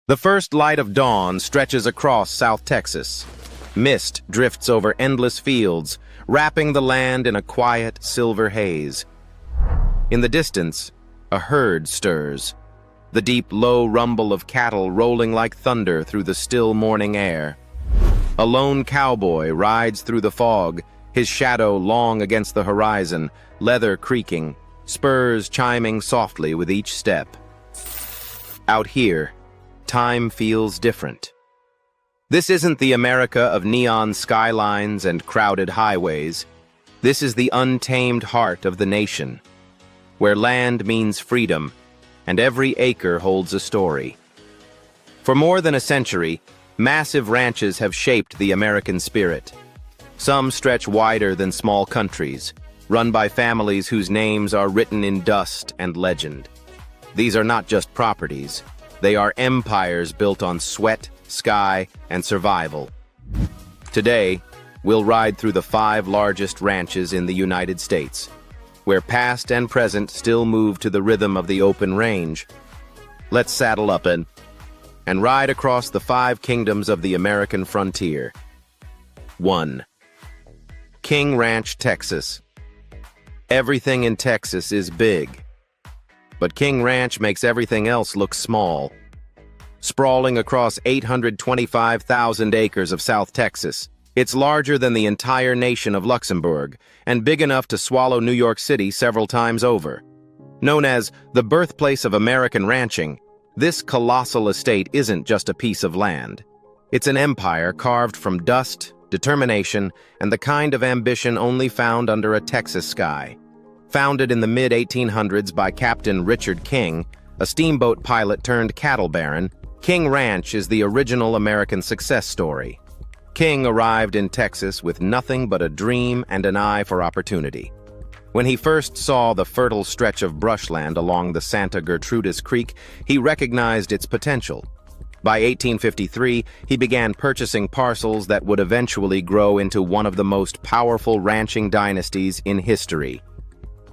The first light of dawn stretches across South Texas. Mist drifts over endless fields, wrapping the land in a quiet, silver haze. In the distance, a herd stirs, the deep, low rumble of cattle rolling like thunder through the still morning air. A lone cowboy rides through the fog, his shadow long against the horizon, leather creaking, spurs chiming softly with each step. Out here, time feels different. This isn't the America of neon skylines and crowded highways. This is the untamed heart of the nation, where land means freedom, and every acre holds a story. For more than a century, massive ranches have shaped the American spirit. Some stretch wider than small countries, run by families whose names are written in dust and legend. These are not just properties. They are empires built on sweat, sky, and survival. Today, we'll ride through the 5 largest ranches in the United States, where past and present still move to the rhythm of the open range. Let's saddle up and ride across the 5 kingdoms of the American frontier. 1. King Ranch, Texas. Everything in Texas is big, but King Ranch makes everything else look small. Sprawling across 825,000 acres of South Texas, it's larger than the entire nation of Luxembourg and big enough to swallow New York City several times over. Known as the birthplace of American ranching, this colossal estate isn't just a piece of land. It's an empire carved from dust, determination, and the kind of ambition only found under a Texas sky. Founded in the mid-1800s by Captain Richard King, a steamboat pilot turned cattle baron, King Ranch is the original American success story. King arrived in Texas with nothing but a dream and an eye for opportunity. When he first saw the fertile stretch of brushland along the Santa Gertrudis Creek, he recognized its potential. By 1853, he began purchasing parcels that would eventually grow into one of the most powerful ranching dynasties in history.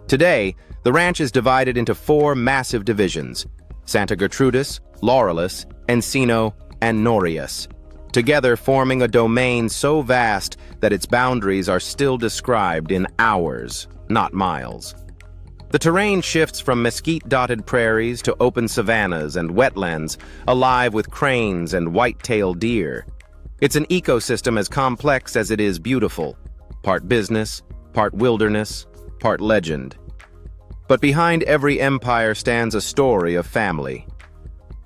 Today, the ranch is divided into 4 massive divisions: Santa Gertrudis, Laurelis, Encino, and Norias, together forming a domain so vast that its boundaries are still described in hours, not miles. The terrain shifts from mesquite-dotted prairies to open savannas and wetlands, alive with cranes and white-tailed deer. It's an ecosystem as complex as it is beautiful, part business, part wilderness, part legend. But behind every empire stands a story of family.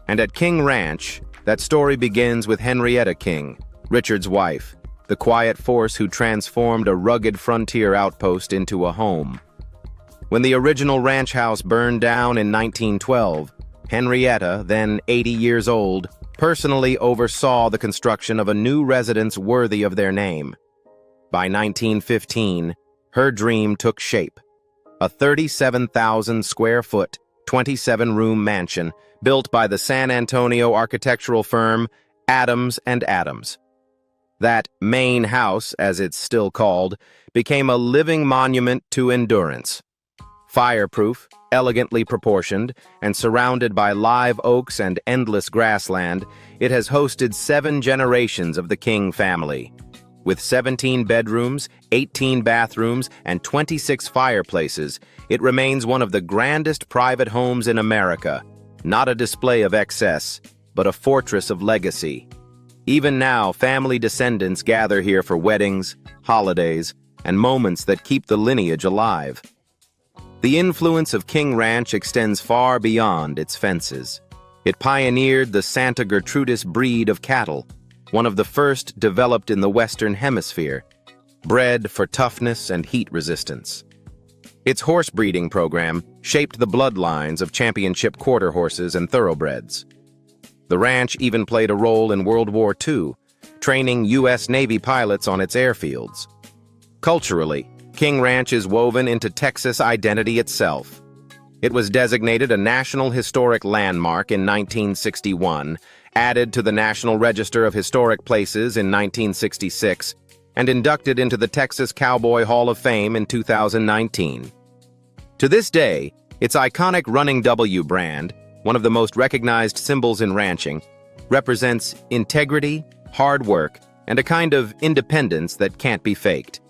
And at King Ranch, that story begins with Henrietta King, Richard's wife, the quiet force who transformed a rugged frontier outpost into a home. When the original ranch house burned down in 1912, Henrietta, then 80 years old, personally oversaw the construction of a new residence worthy of their name. By 1915, her dream took shape. A 37,000-square-foot, 27-room mansion built by the San Antonio architectural firm Adams and Adams. That main house, as it's still called, became a living monument to endurance. Fireproof, elegantly proportioned, and surrounded by live oaks and endless grassland, it has hosted 7 generations of the King family. With 17 bedrooms, 18 bathrooms, and 26 fireplaces, it remains one of the grandest private homes in America. Not a display of excess, but a fortress of legacy. Even now, family descendants gather here for weddings, holidays, and moments that keep the lineage alive. The influence of King Ranch extends far beyond its fences. It pioneered the Santa Gertrudis breed of cattle, one of the first developed in the Western Hemisphere, bred for toughness and heat resistance. Its horse breeding program shaped the bloodlines of championship quarter horses and thoroughbreds. The ranch even played a role in World War II, training U.S. Navy pilots on its airfields. Culturally, King Ranch is woven into Texas identity itself. It was designated a National Historic Landmark in 1961, added to the National Register of Historic Places in 1966, and inducted into the Texas Cowboy Hall of Fame in 2019. To this day, its iconic Running W brand, one of the most recognized symbols in ranching, represents integrity, hard work, and a kind of independence that can't be faked.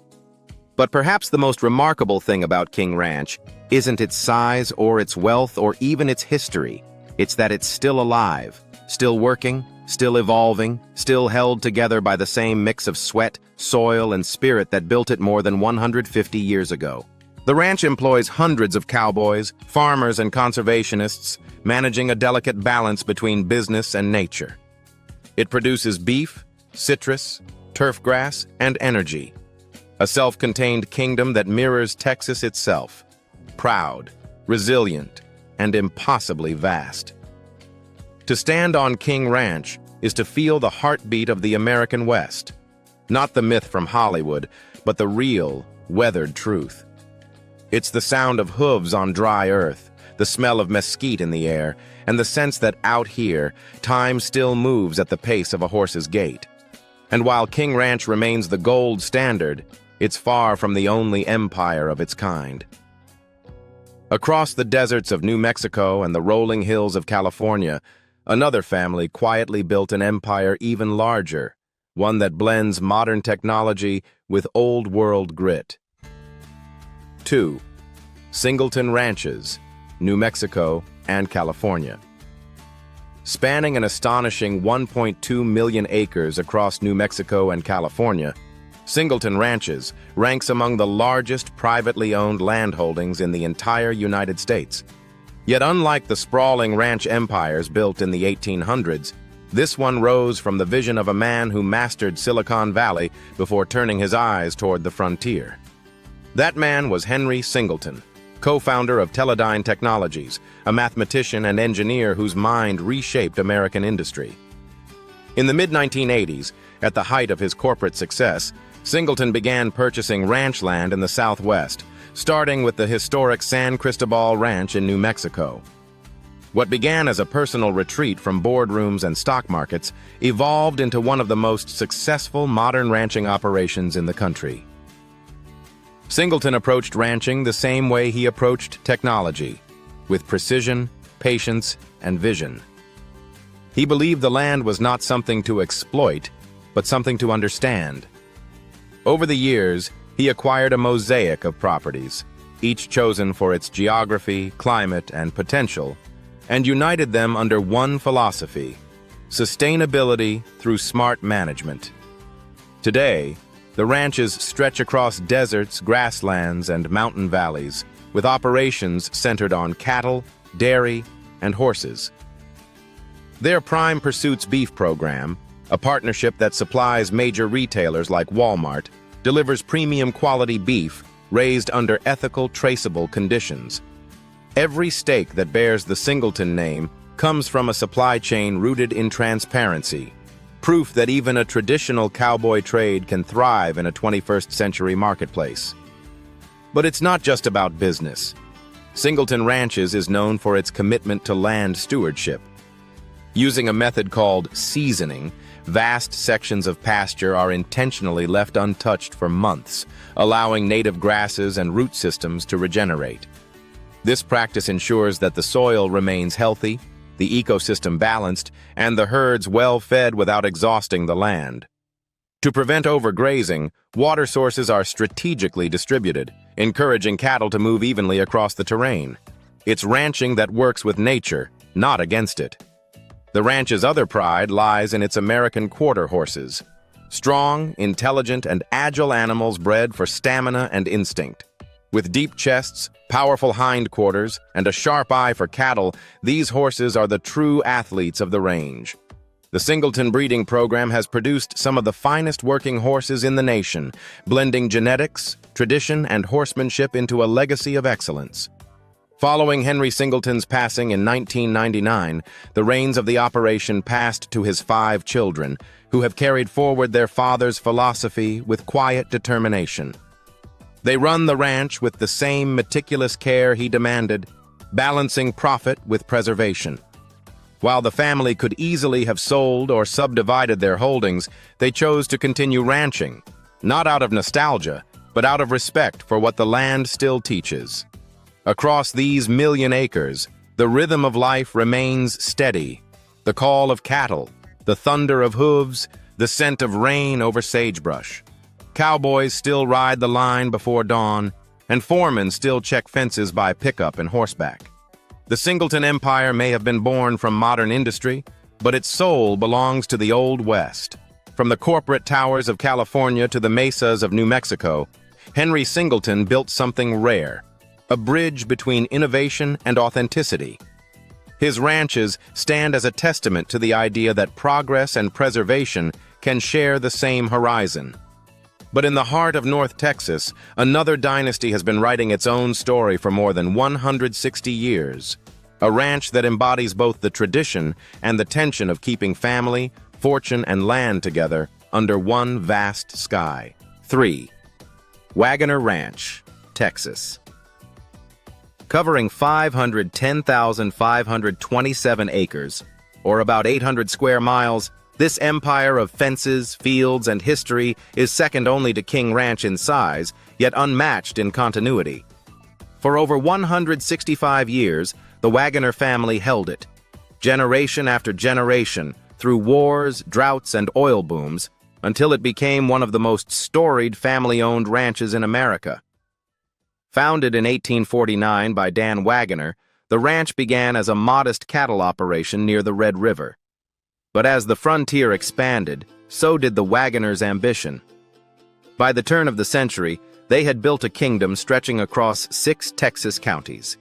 But perhaps the most remarkable thing about King Ranch isn't its size or its wealth or even its history. It's that it's still alive, still working, still evolving, still held together by the same mix of sweat, soil, and spirit that built it more than 150 years ago. The ranch employs hundreds of cowboys, farmers, and conservationists, managing a delicate balance between business and nature. It produces beef, citrus, turf grass, and energy. A self-contained kingdom that mirrors Texas itself. Proud, resilient, and impossibly vast. To stand on King Ranch is to feel the heartbeat of the American West. Not the myth from Hollywood, but the real, weathered truth. It's the sound of hooves on dry earth, the smell of mesquite in the air, and the sense that out here, time still moves at the pace of a horse's gait. And while King Ranch remains the gold standard, it's far from the only empire of its kind. Across the deserts of New Mexico and the rolling hills of California, another family quietly built an empire even larger, one that blends modern technology with old-world grit. 2. Singleton Ranches, New Mexico and California. Spanning an astonishing 1.2 million acres across New Mexico and California, Singleton Ranches ranks among the largest privately owned landholdings in the entire United States. Yet unlike the sprawling ranch empires built in the 1800s, this one rose from the vision of a man who mastered Silicon Valley before turning his eyes toward the frontier. That man was Henry Singleton, co-founder of Teledyne Technologies, a mathematician and engineer whose mind reshaped American industry. In the mid-1980s, at the height of his corporate success, Singleton began purchasing ranch land in the Southwest, starting with the historic San Cristobal Ranch in New Mexico. What began as a personal retreat from boardrooms and stock markets evolved into one of the most successful modern ranching operations in the country. Singleton approached ranching the same way he approached technology, with precision, patience, and vision. He believed the land was not something to exploit, but something to understand. Over the years, he acquired a mosaic of properties, each chosen for its geography, climate, and potential, and united them under one philosophy: sustainability through smart management. Today, the ranches stretch across deserts, grasslands, and mountain valleys, with operations centered on cattle, dairy, and horses. Their Prime Pursuits beef program, a partnership that supplies major retailers like Walmart, delivers premium quality beef raised under ethical, traceable conditions. Every steak that bears the Singleton name comes from a supply chain rooted in transparency, proof that even a traditional cowboy trade can thrive in a 21st century marketplace. But it's not just about business. Singleton Ranches is known for its commitment to land stewardship. Using a method called seasoning, vast sections of pasture are intentionally left untouched for months, allowing native grasses and root systems to regenerate. This practice ensures that the soil remains healthy, the ecosystem balanced, and the herds well-fed without exhausting the land. To prevent overgrazing, water sources are strategically distributed, encouraging cattle to move evenly across the terrain. It's ranching that works with nature, not against it. The ranch's other pride lies in its American quarter horses. Strong, intelligent, and agile animals bred for stamina and instinct. With deep chests, powerful hindquarters, and a sharp eye for cattle, these horses are the true athletes of the range. The Singleton breeding program has produced some of the finest working horses in the nation, blending genetics, tradition, and horsemanship into a legacy of excellence. Following Henry Singleton's passing in 1999, the reins of the operation passed to his 5 children, who have carried forward their father's philosophy with quiet determination. They run the ranch with the same meticulous care he demanded, balancing profit with preservation. While the family could easily have sold or subdivided their holdings, they chose to continue ranching, not out of nostalgia, but out of respect for what the land still teaches. Across these million acres, the rhythm of life remains steady. The call of cattle, the thunder of hooves, the scent of rain over sagebrush. Cowboys still ride the line before dawn, and foremen still check fences by pickup and horseback. The Singleton Empire may have been born from modern industry, but its soul belongs to the Old West. From the corporate towers of California to the mesas of New Mexico, Henry Singleton built something rare, a bridge between innovation and authenticity. His ranches stand as a testament to the idea that progress and preservation can share the same horizon. But in the heart of North Texas, another dynasty has been writing its own story for more than 160 years. A ranch that embodies both the tradition and the tension of keeping family, fortune, and land together under one vast sky. 3. Wagoner Ranch, Texas. Covering 510,527 acres, or about 800 square miles, this empire of fences, fields, and history is second only to King Ranch in size, yet unmatched in continuity. For over 165 years, the Wagoner family held it, generation after generation, through wars, droughts, and oil booms, until it became one of the most storied family-owned ranches in America. Founded in 1849 by Dan Wagoner, the ranch began as a modest cattle operation near the Red River. But as the frontier expanded, so did the Wagoners' ambition. By the turn of the century, they had built a kingdom stretching across 6 Texas counties,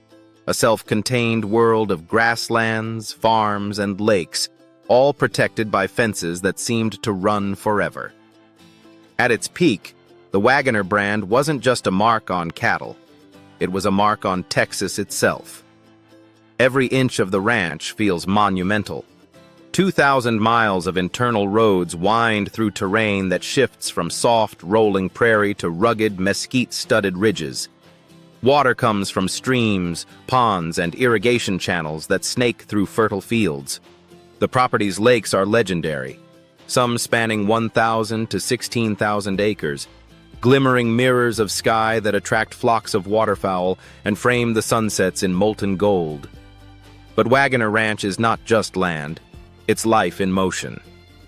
a self-contained world of grasslands, farms, and lakes, all protected by fences that seemed to run forever. At its peak, the Wagoner brand wasn't just a mark on cattle. It was a mark on Texas itself. Every inch of the ranch feels monumental. 2,000 miles of internal roads wind through terrain that shifts from soft, rolling prairie to rugged, mesquite-studded ridges. Water comes from streams, ponds, and irrigation channels that snake through fertile fields. The property's lakes are legendary, some spanning 1,000 to 16,000 acres, glimmering mirrors of sky that attract flocks of waterfowl and frame the sunsets in molten gold. But Wagoner Ranch is not just land, it's life in motion.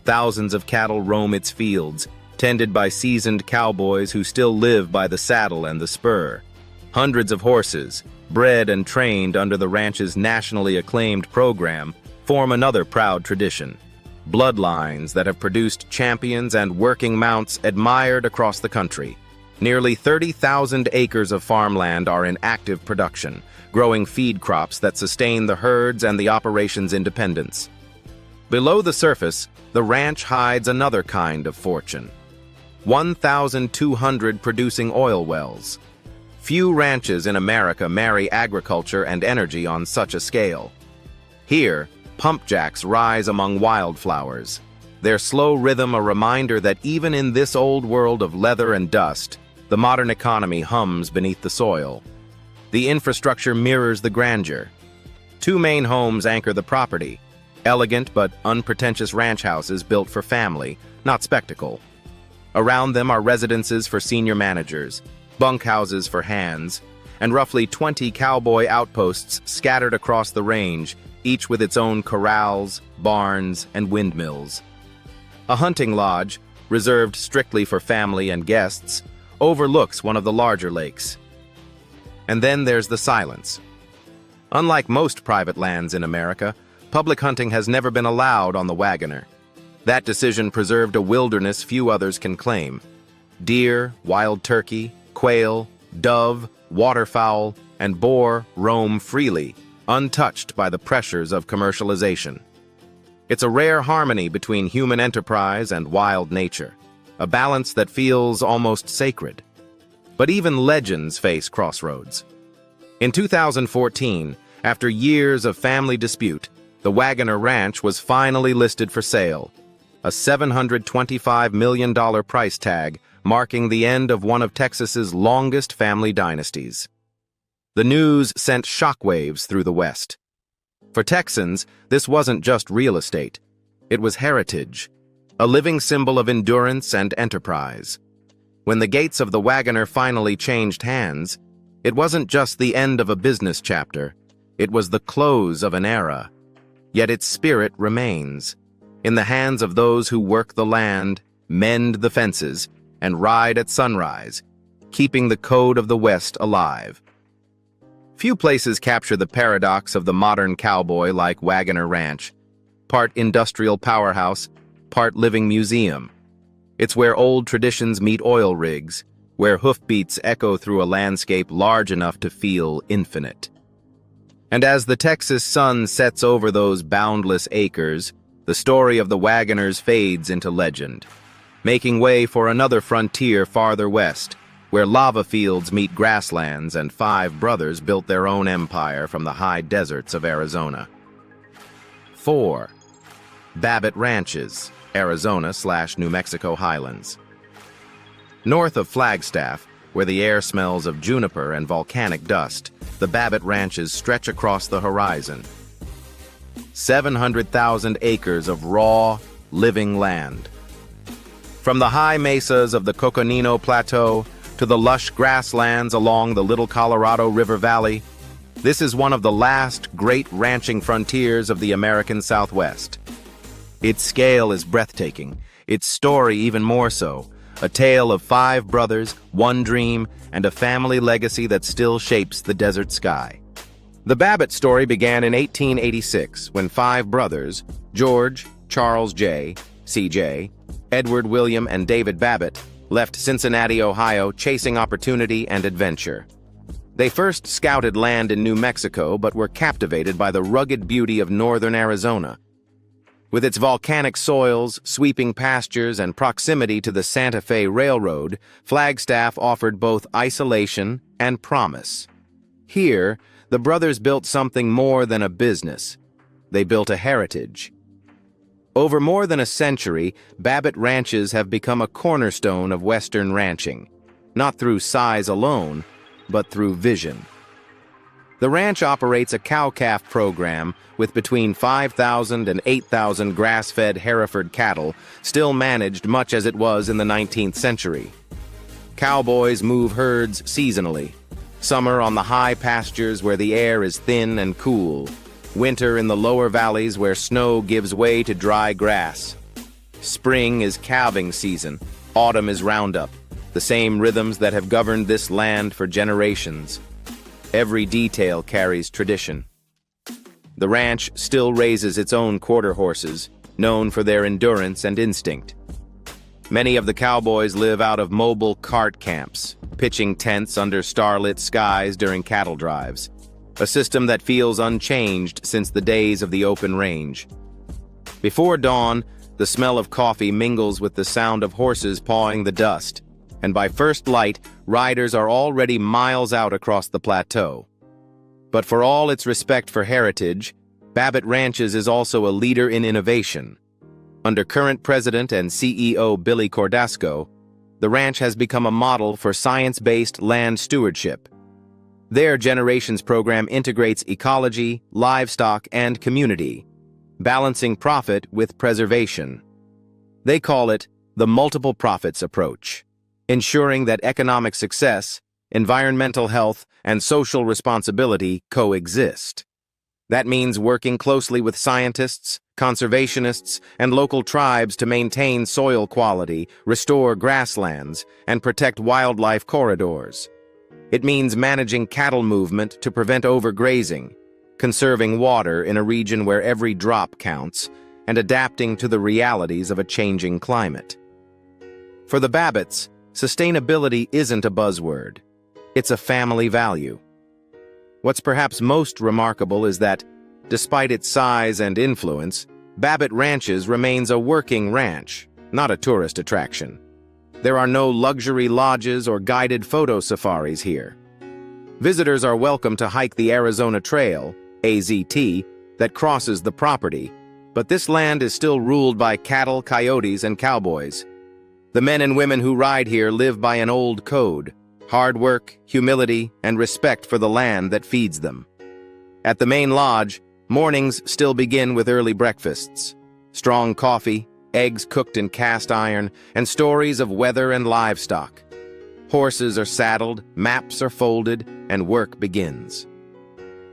Thousands of cattle roam its fields, tended by seasoned cowboys who still live by the saddle and the spur. Hundreds of horses, bred and trained under the ranch's nationally acclaimed program, form another proud tradition. Bloodlines that have produced champions and working mounts admired across the country. Nearly 30,000 acres of farmland are in active production, growing feed crops that sustain the herds and the operation's independence. Below the surface, the ranch hides another kind of fortune. 1,200 producing oil wells. Few ranches in America marry agriculture and energy on such a scale. Here, pump jacks rise among wildflowers, their slow rhythm a reminder that even in this old world of leather and dust, the modern economy hums beneath the soil. The infrastructure mirrors the grandeur. 2 main homes anchor the property, elegant but unpretentious ranch houses built for family, not spectacle. Around them are residences for senior managers, bunkhouses for hands, and roughly 20 cowboy outposts scattered across the range, each with its own corrals, barns, and windmills. A hunting lodge, reserved strictly for family and guests, overlooks one of the larger lakes. And then there's the silence. Unlike most private lands in America, public hunting has never been allowed on the Wagoner. That decision preserved a wilderness few others can claim. Deer, wild turkey, quail, dove, waterfowl, and boar roam freely, untouched by the pressures of commercialization. It's a rare harmony between human enterprise and wild nature, a balance that feels almost sacred. But even legends face crossroads. In 2014, after years of family dispute, the Wagoner Ranch was finally listed for sale, a $725 million price tag marking the end of one of Texas's longest family dynasties. The news sent shockwaves through the West. For Texans, this wasn't just real estate. It was heritage, a living symbol of endurance and enterprise. When the gates of the Wagoner finally changed hands, it wasn't just the end of a business chapter, it was the close of an era. Yet its spirit remains. in the hands of those who work the land, mend the fences, and ride at sunrise, keeping the code of the West alive. Few places capture the paradox of the modern cowboy like Wagoner Ranch, part industrial powerhouse, part living museum. It's where old traditions meet oil rigs, where hoofbeats echo through a landscape large enough to feel infinite. And as the Texas sun sets over those boundless acres, the story of the Wagoners fades into legend, making way for another frontier farther west, where lava fields meet grasslands and 5 brothers built their own empire from the high deserts of Arizona. 4. Babbitt Ranches, Arizona/New Mexico Highlands. North of Flagstaff, where the air smells of juniper and volcanic dust, the Babbitt Ranches stretch across the horizon. 700,000 acres of raw, living land. From the high mesas of the Coconino Plateau to the lush grasslands along the Little Colorado River Valley, this is one of the last great ranching frontiers of the American Southwest. Its scale is breathtaking, its story even more so. A tale of 5 brothers, 1 dream, and a family legacy that still shapes the desert sky. The Babbitt story began in 1886 when 5 brothers, George, Charles J., C.J., Edward William, and David Babbitt, left Cincinnati, Ohio, chasing opportunity and adventure. They first scouted land in New Mexico but were captivated by the rugged beauty of northern Arizona. With its volcanic soils, sweeping pastures, and proximity to the Santa Fe Railroad, Flagstaff offered both isolation and promise. Here, the brothers built something more than a business. They built a heritage. Over more than a century, Babbitt Ranches have become a cornerstone of Western ranching, not through size alone, but through vision. The ranch operates a cow-calf program with between 5,000 and 8,000 grass-fed Hereford cattle, still managed much as it was in the 19th century. Cowboys move herds seasonally. Summer on the high pastures where the air is thin and cool. Winter in the lower valleys where snow gives way to dry grass. Spring is calving season. Autumn is roundup. The same rhythms that have governed this land for generations. Every detail carries tradition. The ranch still raises its own quarter horses, known for their endurance and instinct. Many of the cowboys live out of mobile cart camps, pitching tents under starlit skies during cattle drives, a system that feels unchanged since the days of the open range. Before dawn, the smell of coffee mingles with the sound of horses pawing the dust, and by first light, riders are already miles out across the plateau. But for all its respect for heritage, Babbitt Ranches is also a leader in innovation. Under current president and CEO Billy Cordasco, the ranch has become a model for science-based land stewardship. Their Generations program integrates ecology, livestock, and community, balancing profit with preservation. They call it the multiple profits approach, ensuring that economic success, environmental health, and social responsibility coexist. That means working closely with scientists, conservationists, and local tribes to maintain soil quality, restore grasslands, and protect wildlife corridors. It means managing cattle movement to prevent overgrazing, conserving water in a region where every drop counts, and adapting to the realities of a changing climate. For the Babbitts, sustainability isn't a buzzword. It's a family value. What's perhaps most remarkable is that, despite its size and influence, Babbitt Ranches remains a working ranch, not a tourist attraction. There are no luxury lodges or guided photo safaris here. Visitors are welcome to hike the Arizona Trail, AZT, that crosses the property, but this land is still ruled by cattle, coyotes, and cowboys. The men and women who ride here live by an old code: hard work, humility, and respect for the land that feeds them. At the main lodge, mornings still begin with early breakfasts, strong coffee, eggs cooked in cast iron, and stories of weather and livestock. Horses are saddled, maps are folded, and work begins.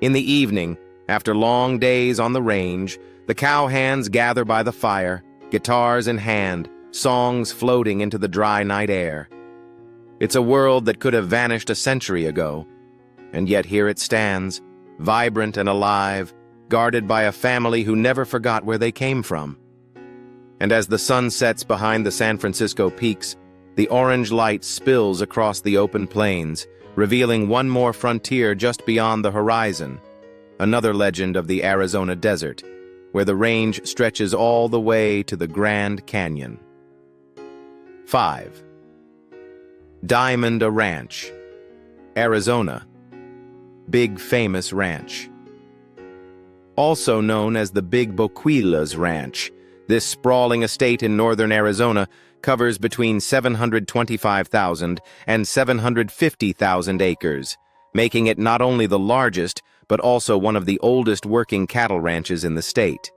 In the evening, after long days on the range, the cowhands gather by the fire, guitars in hand, songs floating into the dry night air. It's a world that could have vanished a century ago, and yet here it stands, vibrant and alive, guarded by a family who never forgot where they came from. And as the sun sets behind the San Francisco peaks, the orange light spills across the open plains, revealing one more frontier just beyond the horizon, another legend of the Arizona desert, where the range stretches all the way to the Grand Canyon. 5. Diamond Ranch, Arizona. Big Famous Ranch. Also known as the Big Boquilas Ranch, this sprawling estate in northern Arizona covers between 725,000 and 750,000 acres, making it not only the largest, but also one of the oldest working cattle ranches in the state.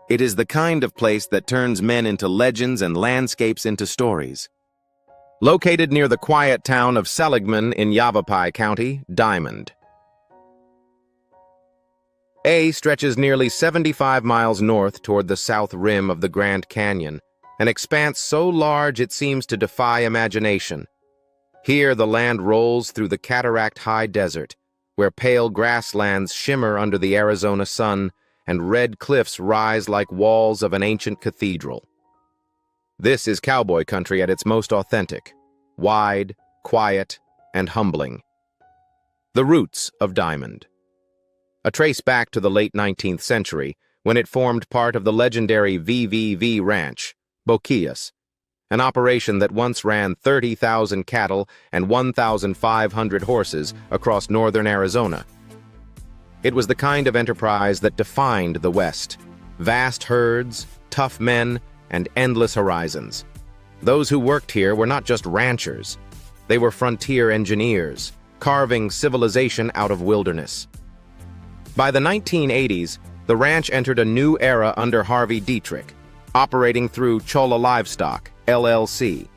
It is the kind of place that turns men into legends and landscapes into stories. Located near the quiet town of Seligman in Yavapai County, Diamond A stretches nearly 75 miles north toward the south rim of the Grand Canyon, an expanse so large it seems to defy imagination. Here the land rolls through the cataract-high desert, where pale grasslands shimmer under the Arizona sun and red cliffs rise like walls of an ancient cathedral. This is cowboy country at its most authentic, wide, quiet, and humbling. The roots of Diamond. A trace back to the late 19th century, when it formed part of the legendary VVV Ranch, Boquillas, an operation that once ran 30,000 cattle and 1,500 horses across northern Arizona. It was the kind of enterprise that defined the West: vast herds, tough men, and endless horizons. Those who worked here were not just ranchers. They were frontier engineers, carving civilization out of wilderness. By the 1980s, the ranch entered a new era under Harvey Dietrich, operating through Chola Livestock, LLC.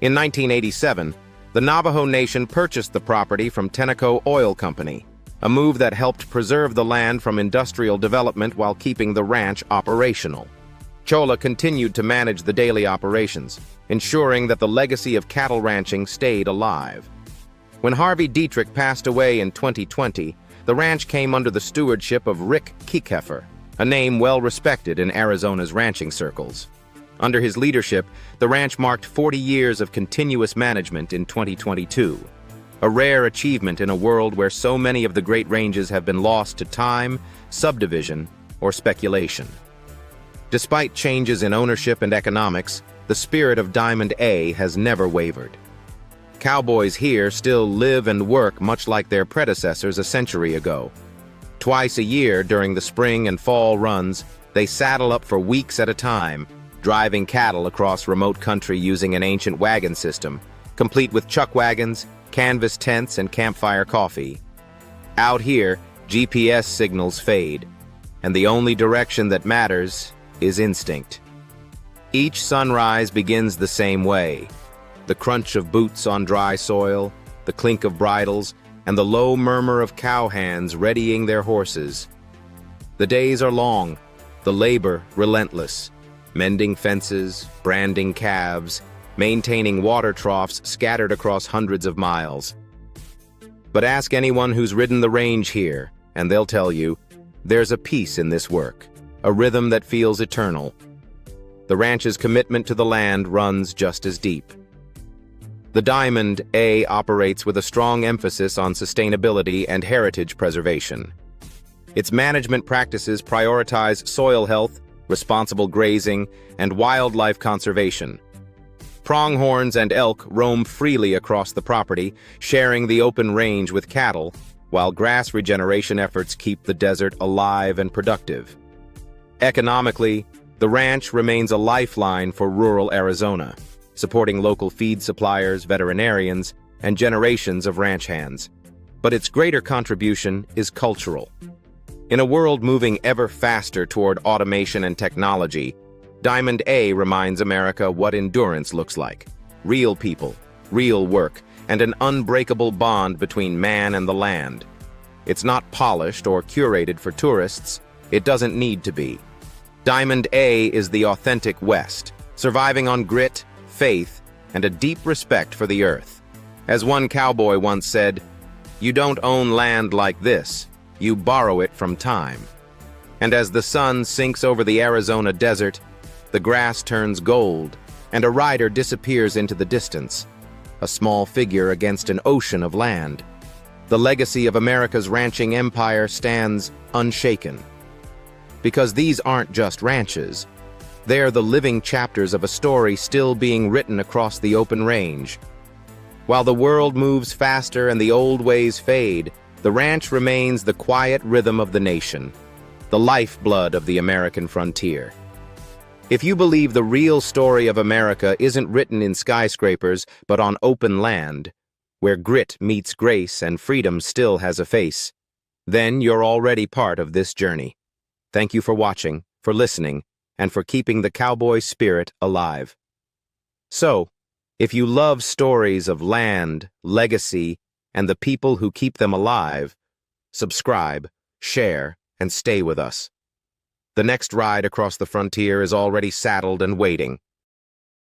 In 1987, the Navajo Nation purchased the property from Tenneco Oil Company, a move that helped preserve the land from industrial development while keeping the ranch operational. Chola continued to manage the daily operations, ensuring that the legacy of cattle ranching stayed alive. When Harvey Dietrich passed away in 2020, the ranch came under the stewardship of Rick Kiekeffer, a name well respected in Arizona's ranching circles. Under his leadership, the ranch marked 40 years of continuous management in 2022, a rare achievement in a world where so many of the Great Ranges have been lost to time, subdivision, or speculation. Despite changes in ownership and economics, the spirit of Diamond A has never wavered. Cowboys here still live and work much like their predecessors a century ago. Twice a year during the spring and fall runs, they saddle up for weeks at a time, driving cattle across remote country using an ancient wagon system, complete with chuck wagons, canvas tents, and campfire coffee. Out here, GPS signals fade, and the only direction that matters is instinct. Each sunrise begins the same way: the crunch of boots on dry soil, the clink of bridles, and the low murmur of cow hands readying their horses. The days are long, the labor relentless, mending fences, branding calves, maintaining water troughs scattered across hundreds of miles. But ask anyone who's ridden the range here, and they'll tell you, there's a peace in this work, a rhythm that feels eternal. The ranch's commitment to the land runs just as deep. The Diamond A operates with a strong emphasis on sustainability and heritage preservation. Its management practices prioritize soil health, responsible grazing, and wildlife conservation. Pronghorns and elk roam freely across the property, sharing the open range with cattle, while grass regeneration efforts keep the desert alive and productive. Economically, the ranch remains a lifeline for rural Arizona, supporting local feed suppliers, veterinarians, and generations of ranch hands. But its greater contribution is cultural. In a world moving ever faster toward automation and technology, Diamond A reminds America what endurance looks like: real people, real work, and an unbreakable bond between man and the land. It's not polished or curated for tourists. It doesn't need to be. Diamond A is the authentic West, surviving on grit, faith, and a deep respect for the earth. As one cowboy once said, "You don't own land like this, you borrow it from time." And as the sun sinks over the Arizona desert, the grass turns gold, and a rider disappears into the distance, a small figure against an ocean of land. The legacy of America's ranching empire stands unshaken. Because these aren't just ranches, they're the living chapters of a story still being written across the open range. While the world moves faster and the old ways fade, the ranch remains the quiet rhythm of the nation, the lifeblood of the American frontier. If you believe the real story of America isn't written in skyscrapers but on open land, where grit meets grace and freedom still has a face, then you're already part of this journey. Thank you for watching, for listening, and for keeping the cowboy spirit alive. So, if you love stories of land, legacy, and the people who keep them alive, subscribe, share, and stay with us. The next ride across the frontier is already saddled and waiting.